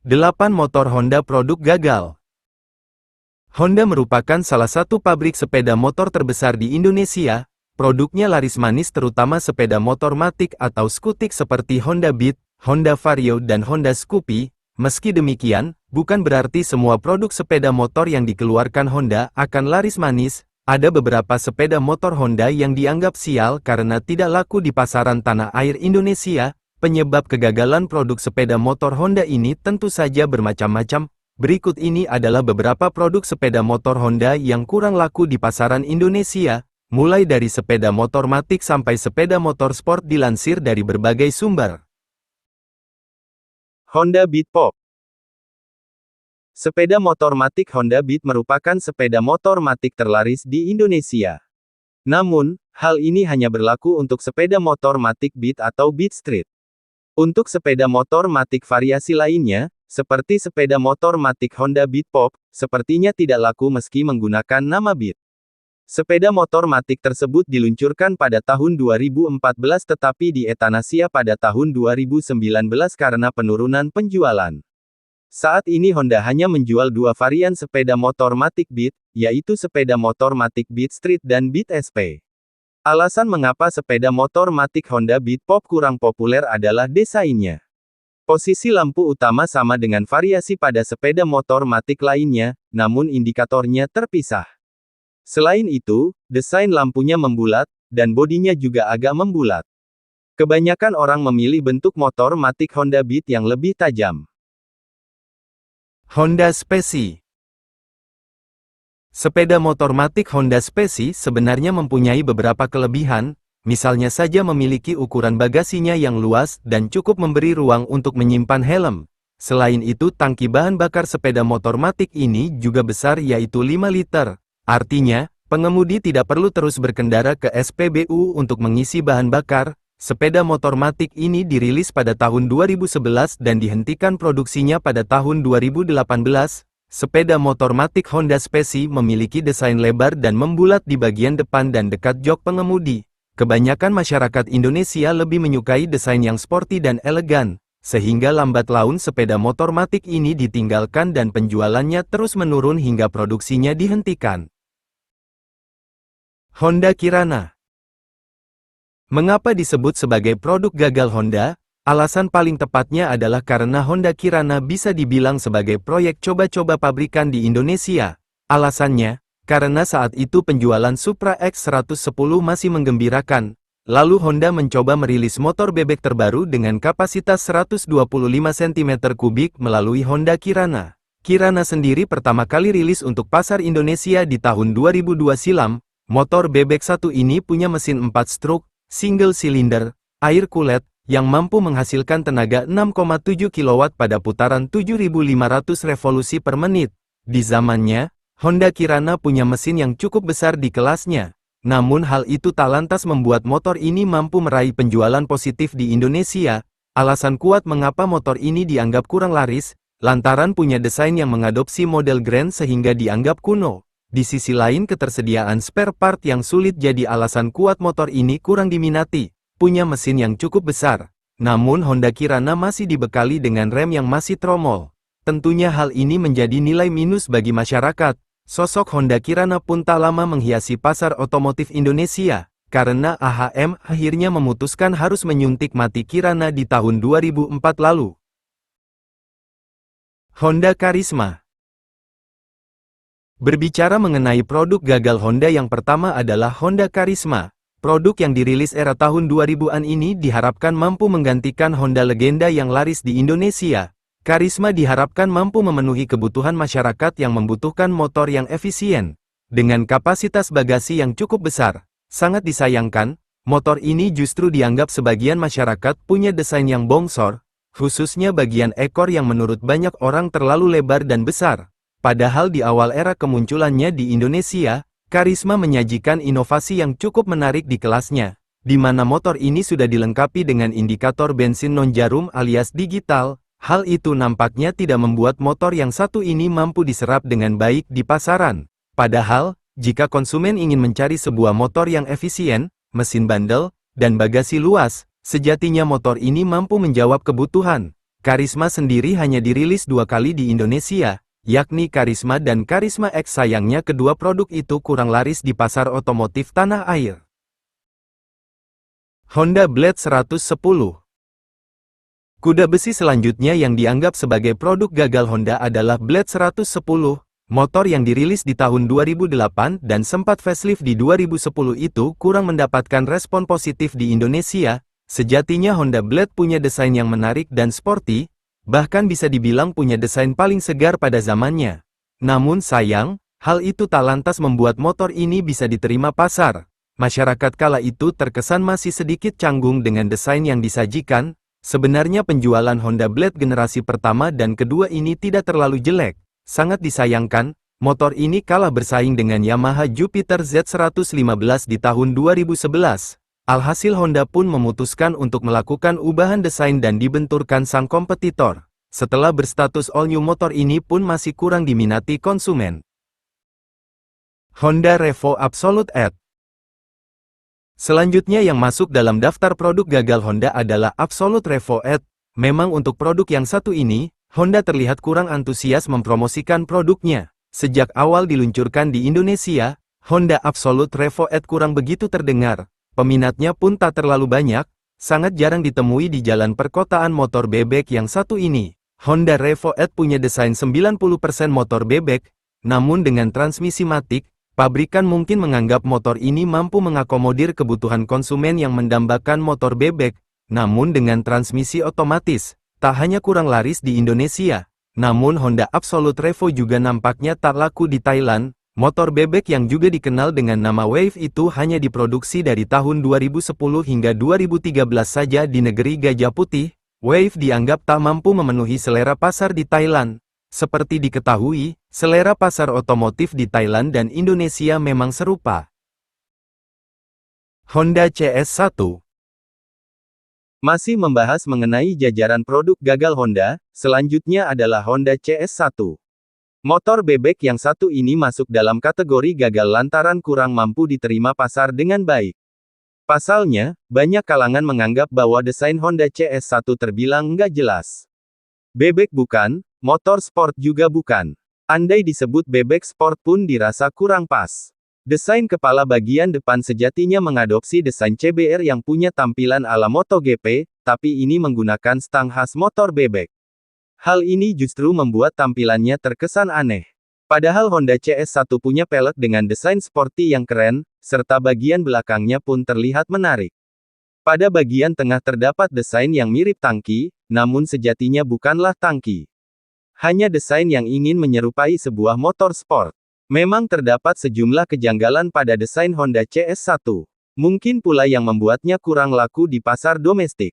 8 motor Honda produk gagal. Honda merupakan salah satu pabrik sepeda motor terbesar di Indonesia. Produknya laris manis terutama sepeda motor matic atau skutik seperti Honda Beat, Honda Vario dan Honda Scoopy. Meski demikian, bukan berarti semua produk sepeda motor yang dikeluarkan Honda akan laris manis. Ada beberapa sepeda motor Honda yang dianggap sial karena tidak laku di pasaran tanah air Indonesia. Penyebab kegagalan produk sepeda motor Honda ini tentu saja bermacam-macam. Berikut ini adalah beberapa produk sepeda motor Honda yang kurang laku di pasaran Indonesia, mulai dari sepeda motor matic sampai sepeda motor sport dilansir dari berbagai sumber. Honda Beat Pop. Sepeda motor matic Honda Beat merupakan sepeda motor matic terlaris di Indonesia. Namun, hal ini hanya berlaku untuk sepeda motor matic Beat atau Beat Street. Untuk sepeda motor matic variasi lainnya, seperti sepeda motor matic Honda Beat Pop, sepertinya tidak laku meski menggunakan nama Beat. Sepeda motor matic tersebut diluncurkan pada tahun 2014 tetapi dietanasia pada tahun 2019 karena penurunan penjualan. Saat ini Honda hanya menjual dua varian sepeda motor matic Beat, yaitu sepeda motor matic Beat Street dan Beat SP. Alasan mengapa sepeda motor matic Honda Beat Pop kurang populer adalah desainnya. Posisi lampu utama sama dengan variasi pada sepeda motor matic lainnya, namun indikatornya terpisah. Selain itu, desain lampunya membulat, dan bodinya juga agak membulat. Kebanyakan orang memilih bentuk motor matic Honda Beat yang lebih tajam. Honda Specie. Sepeda motor matic Honda Specie sebenarnya mempunyai beberapa kelebihan, misalnya saja memiliki ukuran bagasinya yang luas dan cukup memberi ruang untuk menyimpan helm. Selain itu tangki bahan bakar sepeda motor matic ini juga besar yaitu 5 liter. Artinya, pengemudi tidak perlu terus berkendara ke SPBU untuk mengisi bahan bakar. Sepeda motor matic ini dirilis pada tahun 2011 dan dihentikan produksinya pada tahun 2018. Sepeda motor matic Honda Specie memiliki desain lebar dan membulat di bagian depan dan dekat jok pengemudi. Kebanyakan masyarakat Indonesia lebih menyukai desain yang sporty dan elegan, sehingga lambat laun sepeda motor matic ini ditinggalkan dan penjualannya terus menurun hingga produksinya dihentikan. Honda Kirana. Mengapa disebut sebagai produk gagal Honda? Alasan paling tepatnya adalah karena Honda Kirana bisa dibilang sebagai proyek coba-coba pabrikan di Indonesia. Alasannya, karena saat itu penjualan Supra X110 masih menggembirakan. Lalu Honda mencoba merilis motor bebek terbaru dengan kapasitas 125 cm3 melalui Honda Kirana. Kirana sendiri pertama kali rilis untuk pasar Indonesia di tahun 2002 silam. Motor bebek satu ini punya mesin 4 stroke, single cylinder, air kulet, yang mampu menghasilkan tenaga 6,7 kW pada putaran 7.500 revolusi per menit. Di zamannya, Honda Kirana punya mesin yang cukup besar di kelasnya. Namun hal itu tak lantas membuat motor ini mampu meraih penjualan positif di Indonesia. Alasan kuat mengapa motor ini dianggap kurang laris, lantaran punya desain yang mengadopsi model Grand sehingga dianggap kuno. Di sisi lain ketersediaan spare part yang sulit jadi alasan kuat motor ini kurang diminati. Punya mesin yang cukup besar, namun Honda Kirana masih dibekali dengan rem yang masih tromol. Tentunya hal ini menjadi nilai minus bagi masyarakat. Sosok Honda Kirana pun tak lama menghiasi pasar otomotif Indonesia, karena AHM akhirnya memutuskan harus menyuntik mati Kirana di tahun 2004 lalu. Honda Karisma. Berbicara mengenai produk gagal Honda, yang pertama adalah Honda Karisma. Produk yang dirilis era tahun 2000-an ini diharapkan mampu menggantikan Honda legenda yang laris di Indonesia. Karisma diharapkan mampu memenuhi kebutuhan masyarakat yang membutuhkan motor yang efisien. Dengan kapasitas bagasi yang cukup besar, sangat disayangkan, motor ini justru dianggap sebagian masyarakat punya desain yang bongsor, khususnya bagian ekor yang menurut banyak orang terlalu lebar dan besar. Padahal di awal era kemunculannya di Indonesia, Karisma menyajikan inovasi yang cukup menarik di kelasnya, di mana motor ini sudah dilengkapi dengan indikator bensin non-jarum alias digital. Hal itu nampaknya tidak membuat motor yang satu ini mampu diserap dengan baik di pasaran. Padahal, jika konsumen ingin mencari sebuah motor yang efisien, mesin bandel, dan bagasi luas, sejatinya motor ini mampu menjawab kebutuhan. Karisma sendiri hanya dirilis 2 kali di Indonesia, yakni Karisma dan Karisma X. Sayangnya kedua produk itu kurang laris di pasar otomotif tanah air. Honda Blade 110. Kuda besi selanjutnya yang dianggap sebagai produk gagal Honda adalah Blade 110, motor yang dirilis di tahun 2008 dan sempat facelift di 2010 itu kurang mendapatkan respon positif di Indonesia. Sejatinya Honda Blade punya desain yang menarik dan sporty, bahkan bisa dibilang punya desain paling segar pada zamannya. Namun sayang, hal itu tak lantas membuat motor ini bisa diterima pasar. Masyarakat kala itu terkesan masih sedikit canggung dengan desain yang disajikan. Sebenarnya penjualan Honda Blade generasi pertama dan kedua ini tidak terlalu jelek. Sangat disayangkan, motor ini kalah bersaing dengan Yamaha Jupiter Z115 di tahun 2011. Alhasil Honda pun memutuskan untuk melakukan ubahan desain dan dibenturkan sang kompetitor. Setelah berstatus all new, motor ini pun masih kurang diminati konsumen. Honda Revo Absolute Edge. Selanjutnya yang masuk dalam daftar produk gagal Honda adalah Absolute Revo Edge. Memang untuk produk yang satu ini, Honda terlihat kurang antusias mempromosikan produknya. Sejak awal diluncurkan di Indonesia, Honda Absolute Revo Edge kurang begitu terdengar. Peminatnya pun tak terlalu banyak, sangat jarang ditemui di jalan perkotaan motor bebek yang satu ini. Honda Revo Edge punya desain 90% motor bebek, namun dengan transmisi matic, pabrikan mungkin menganggap motor ini mampu mengakomodir kebutuhan konsumen yang mendambakan motor bebek, namun dengan transmisi otomatis, tak hanya kurang laris di Indonesia, namun Honda Absolute Revo juga nampaknya tak laku di Thailand. Motor bebek yang juga dikenal dengan nama Wave itu hanya diproduksi dari tahun 2010 hingga 2013 saja di negeri Gajah Putih. Wave dianggap tak mampu memenuhi selera pasar di Thailand. Seperti diketahui, selera pasar otomotif di Thailand dan Indonesia memang serupa. Honda CS1. Masih membahas mengenai jajaran produk gagal Honda, selanjutnya adalah Honda CS1. Motor bebek yang satu ini masuk dalam kategori gagal lantaran kurang mampu diterima pasar dengan baik. Pasalnya, banyak kalangan menganggap bahwa desain Honda CS1 terbilang nggak jelas. Bebek bukan, motor sport juga bukan. Andai disebut bebek sport pun dirasa kurang pas. Desain kepala bagian depan sejatinya mengadopsi desain CBR yang punya tampilan ala MotoGP, tapi ini menggunakan stang khas motor bebek. Hal ini justru membuat tampilannya terkesan aneh. Padahal Honda CS1 punya pelek dengan desain sporty yang keren, serta bagian belakangnya pun terlihat menarik. Pada bagian tengah terdapat desain yang mirip tangki, namun sejatinya bukanlah tangki. Hanya desain yang ingin menyerupai sebuah motor sport. Memang terdapat sejumlah kejanggalan pada desain Honda CS1. Mungkin pula yang membuatnya kurang laku di pasar domestik.